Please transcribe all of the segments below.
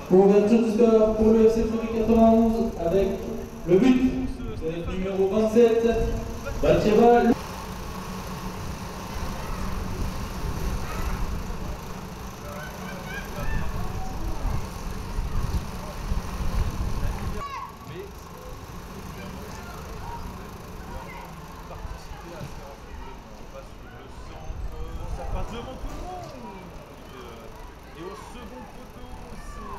Ouverture du score pour le FC Fleury 91 avec le but de notre numéro 27, Batcheva. Devant tout le monde et au second poteau c'est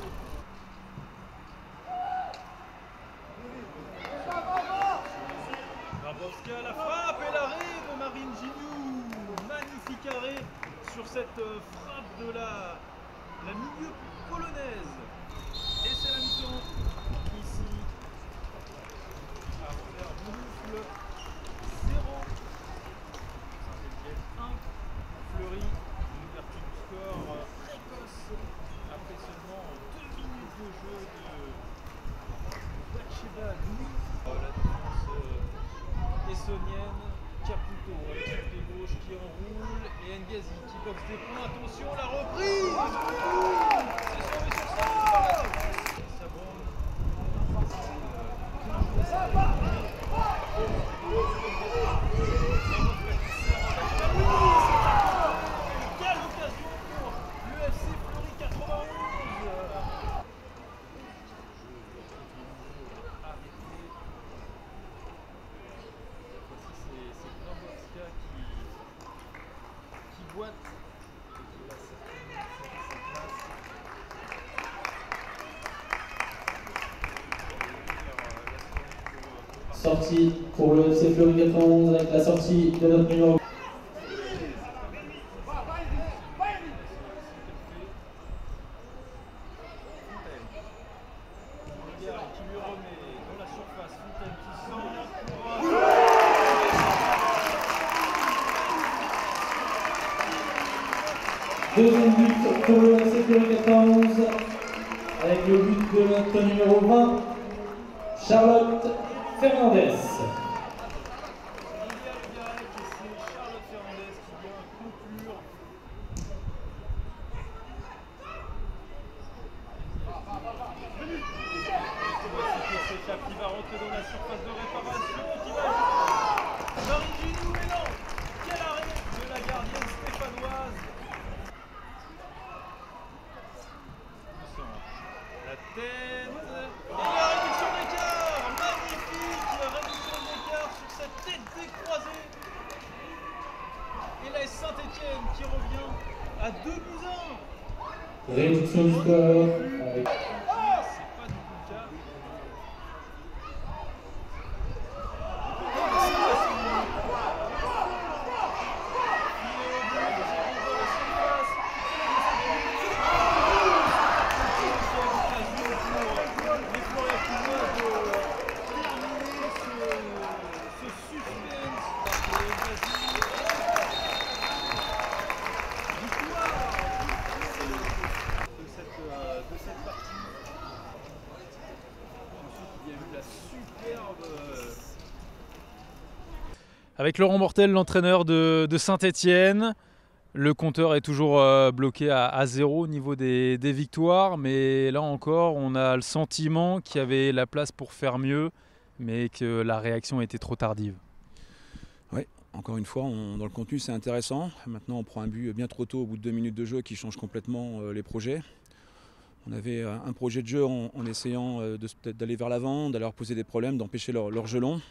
Grabowski à la frappe et l'arrêt de Marine Gignoux. Magnifique arrêt sur cette frappe de la milieu polonaise. Et c'est la mi-temps ici à faire Bouloufle 0. Saint-Etienne 1. Fleury, une ouverture du score précoce après seulement 2 minutes de jeu de Batcheva Louis. La défense essonienne, Caputo avec son pied gauche qui enroule et Ngazi qui boxe des points. Attention, la reprise. C'est sauvé sur ça par la défense. Sabon. Sortie pour le FC Fleury 91 avec la sortie de notre numéro. Deuxième but pour le FC Fleury 91 avec le but de notre numéro 20, Charlotte Fernandez. Qui va rentrer dans la surface de réparation, qui va Marie Gignoux, mais non, quel arrêt de la gardienne stéphanoise. La tête et la réduction d'écart, magnifique réduction d'écart sur cette tête décroisée. Et la Saint-Etienne qui revient à 2-1. Réduction du score avec... Avec Laurent Mortel, l'entraîneur de Saint-Etienne, le compteur est toujours bloqué à 0 au niveau des victoires, mais là encore on a le sentiment qu'il y avait la place pour faire mieux, mais que la réaction était trop tardive. Oui, encore une fois, dans le contenu c'est intéressant. Maintenant on prend un but bien trop tôt au bout de 2 minutes de jeu qui change complètement les projets. On avait un projet de jeu en essayant d'aller vers l'avant, d'aller leur poser des problèmes, d'empêcher leur jeu long.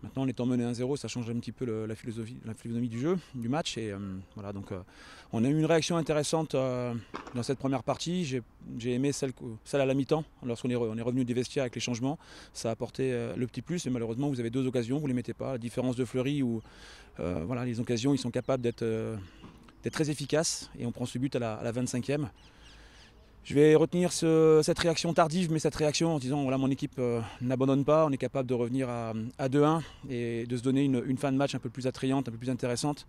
Maintenant, en étant mené 1-0, ça change un petit peu la philosophie du jeu, du match. Et voilà, donc on a eu une réaction intéressante dans cette première partie. J'ai aimé celle à la mi-temps, lorsqu'on est revenu des vestiaires avec les changements. Ça a apporté le petit plus, et malheureusement, vous avez 2 occasions, vous ne les mettez pas. La différence de Fleury, où voilà, les occasions, ils sont capables d'être très efficaces. Et on prend ce but à la 25e. Je vais retenir cette réaction tardive, mais cette réaction en disant voilà, mon équipe n'abandonne pas, on est capable de revenir à 2-1 et de se donner une fin de match un peu plus attrayante, un peu plus intéressante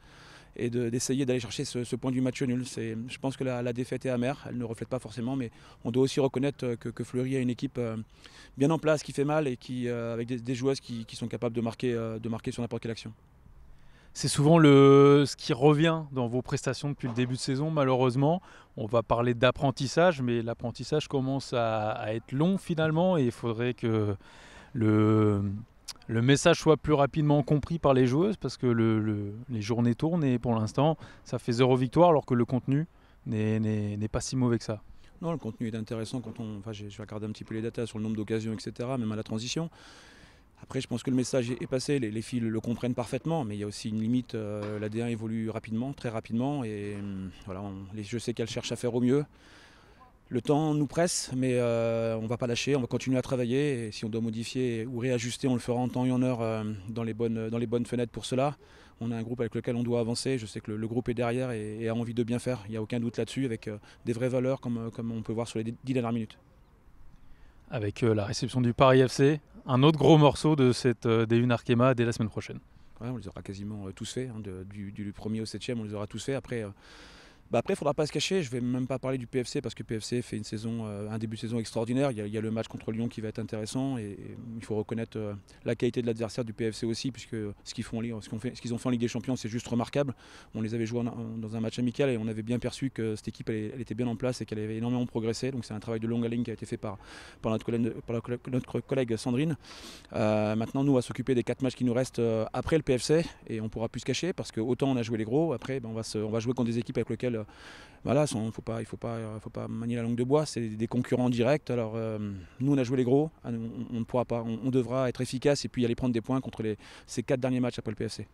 et d'essayer d'aller chercher ce point du match nul. Je pense que la défaite est amère, elle ne reflète pas forcément, mais on doit aussi reconnaître que Fleury a une équipe bien en place, qui fait mal et avec des joueuses qui sont capables de marquer sur n'importe quelle action. C'est souvent ce qui revient dans vos prestations depuis le début de saison, malheureusement. On va parler d'apprentissage, mais l'apprentissage commence à être long finalement et il faudrait que le message soit plus rapidement compris par les joueuses parce que les journées tournent et pour l'instant, ça fait 0 victoire alors que le contenu n'est pas si mauvais que ça. Non, le contenu est intéressant j'ai regardé un petit peu les datas sur le nombre d'occasions, etc., même à la transition. Après, je pense que le message est passé, les filles le comprennent parfaitement, mais il y a aussi une limite. La D1 évolue rapidement, très rapidement, et voilà, je sais qu'elles cherchent à faire au mieux. Le temps nous presse, mais on ne va pas lâcher, on va continuer à travailler. Et si on doit modifier ou réajuster, on le fera en temps et en heure dans les bonnes fenêtres pour cela. On a un groupe avec lequel on doit avancer. Je sais que le groupe est derrière et a envie de bien faire. Il n'y a aucun doute là-dessus, avec des vraies valeurs comme on peut voir sur les 10 dernières minutes. Avec la réception du Paris FC, un autre gros morceau de cette D1 Arkema dès la semaine prochaine. Ouais, on les aura quasiment tous faits, du 1er au 7e, on les aura tous faits. Après, il ne faudra pas se cacher, je ne vais même pas parler du PFC parce que PFC fait un début de saison extraordinaire. Il y a le match contre Lyon qui va être intéressant et il faut reconnaître la qualité de l'adversaire du PFC aussi, puisque ce qu'ils ont fait en Ligue des Champions, c'est juste remarquable. On les avait joués dans un match amical et on avait bien perçu que cette équipe elle était bien en place et qu'elle avait énormément progressé. Donc c'est un travail de longue haleine qui a été fait par notre collègue Sandrine. Maintenant, nous, on va s'occuper des 4 matchs qui nous restent après le PFC et on ne pourra plus se cacher parce que autant on a joué les gros, après on va jouer contre des équipes avec lesquelles voilà, il ne faut pas manier la langue de bois, c'est des concurrents directs. Alors nous on a joué les gros, on ne pourra pas, on devra être efficace et puis aller prendre des points contre ces 4 derniers matchs après le PFC.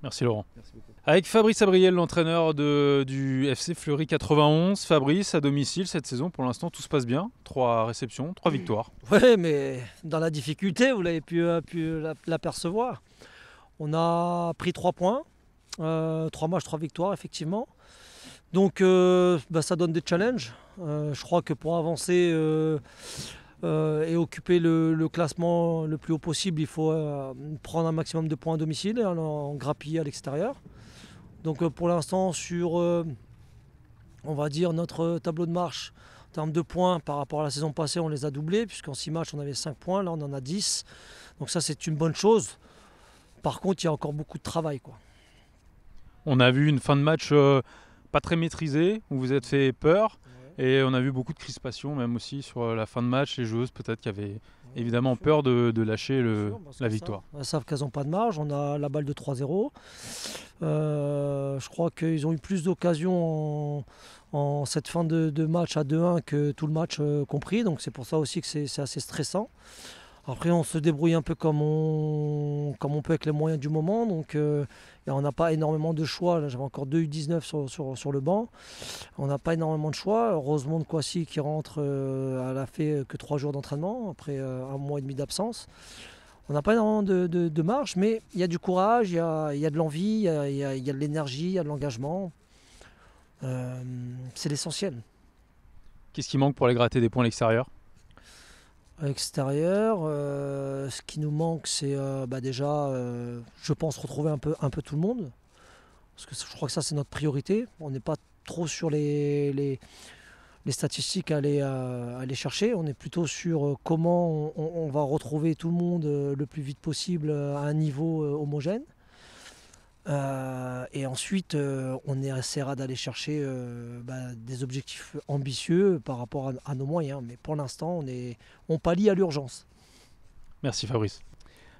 Merci Laurent. Merci beaucoup. Avec Fabrice Abriel, l'entraîneur du FC Fleury 91. Fabrice, à domicile cette saison, pour l'instant tout se passe bien. 3 réceptions, 3 victoires. Oui, mais dans la difficulté, vous l'avez pu l'apercevoir. On a pris 3 points, 3 matchs, 3 victoires effectivement. Donc ça donne des challenges. Je crois que pour avancer et occuper le classement le plus haut possible, il faut prendre un maximum de points à domicile et en grappiller à l'extérieur. Donc pour l'instant, sur on va dire notre tableau de marche, en termes de points par rapport à la saison passée, on les a doublés, puisqu'en 6 matchs on avait 5 points, là on en a 10. Donc ça c'est une bonne chose. Par contre, il y a encore beaucoup de travail, quoi. On a vu une fin de match pas très maîtrisée, où vous êtes fait peur. Et on a vu beaucoup de crispation même aussi sur la fin de match. Les joueuses peut-être qui avaient évidemment peur de lâcher la victoire. Elles savent qu'elles n'ont pas de marge. On a la balle de 3-0. Je crois qu'ils ont eu plus d'occasions en cette fin de match à 2-1 que tout le match compris. Donc c'est pour ça aussi que c'est assez stressant. Après on se débrouille un peu comme on peut avec les moyens du moment. Donc on n'a pas énormément de choix. Là, j'avais encore 2 U19 sur le banc. On n'a pas énormément de choix. Heureusement de Kwasi qui rentre, elle a fait que 3 jours d'entraînement après 1 mois et demi d'absence. On n'a pas énormément de marge, mais il y a du courage, il y a de l'envie, il y a de l'énergie, il y a de l'engagement. C'est l'essentiel. Qu'est-ce qui manque pour aller gratter des points à l'extérieur ? À l'extérieur, ce qui nous manque, c'est déjà, je pense, retrouver un peu tout le monde. Parce que je crois que ça, c'est notre priorité. On n'est pas trop sur les statistiques à aller chercher. On est plutôt sur comment on va retrouver tout le monde le plus vite possible à un niveau homogène. Et ensuite, on essaiera d'aller chercher des objectifs ambitieux par rapport à nos moyens. Mais pour l'instant, on pallie à l'urgence. Merci Fabrice.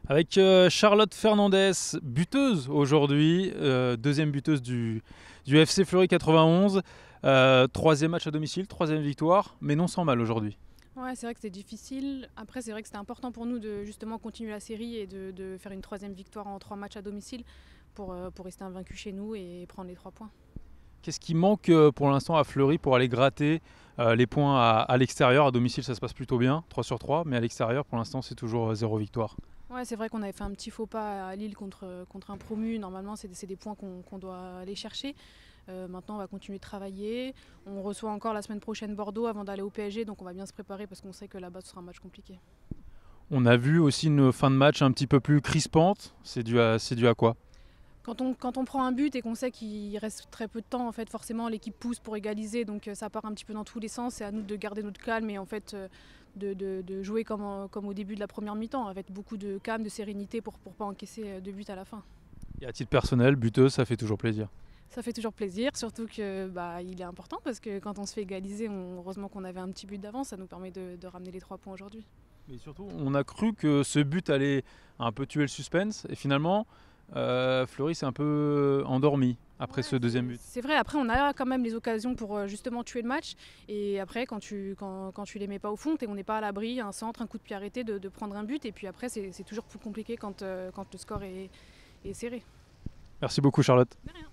Avec Charlotte Fernandez, buteuse aujourd'hui, 2e buteuse du FC Fleury 91. 3e match à domicile, 3e victoire, mais non sans mal aujourd'hui. Ouais, c'est vrai que c'était difficile. Après, c'est vrai que c'était important pour nous de justement continuer la série et de faire une 3e victoire en 3 matchs à domicile pour rester invaincus chez nous et prendre les 3 points. Qu'est-ce qui manque pour l'instant à Fleury pour aller gratter les points à l'extérieur ? À domicile, ça se passe plutôt bien, 3 sur 3, mais à l'extérieur, pour l'instant, c'est toujours 0 victoire. Ouais, c'est vrai qu'on avait fait un petit faux pas à Lille contre un promu. Normalement, c'est des points qu'on doit aller chercher. Maintenant, on va continuer de travailler. On reçoit encore la semaine prochaine Bordeaux avant d'aller au PSG, donc on va bien se préparer parce qu'on sait que là-bas, ce sera un match compliqué. On a vu aussi une fin de match un petit peu plus crispante. C'est dû à quoi ? Quand on prend un but et qu'on sait qu'il reste très peu de temps, en fait, forcément l'équipe pousse pour égaliser, donc ça part un petit peu dans tous les sens. C'est à nous de garder notre calme et en fait de jouer comme au début de la première mi-temps, avec beaucoup de calme, de sérénité pour ne pas encaisser de but à la fin. Et à titre personnel, buteuse, ça fait toujours plaisir. Ça fait toujours plaisir, surtout que il est important parce que quand on se fait égaliser, heureusement qu'on avait un petit but d'avance, ça nous permet de ramener les 3 points aujourd'hui. Mais surtout, on a cru que ce but allait un peu tuer le suspense et finalement, Fleury s'est un peu endormi après ce deuxième but. C'est vrai, après on a quand même les occasions pour justement tuer le match et après quand tu les mets pas au fond, on n'est pas à l'abri, un centre, un coup de pied arrêté de prendre un but et puis après c'est toujours plus compliqué quand le score est serré. Merci beaucoup Charlotte. De rien.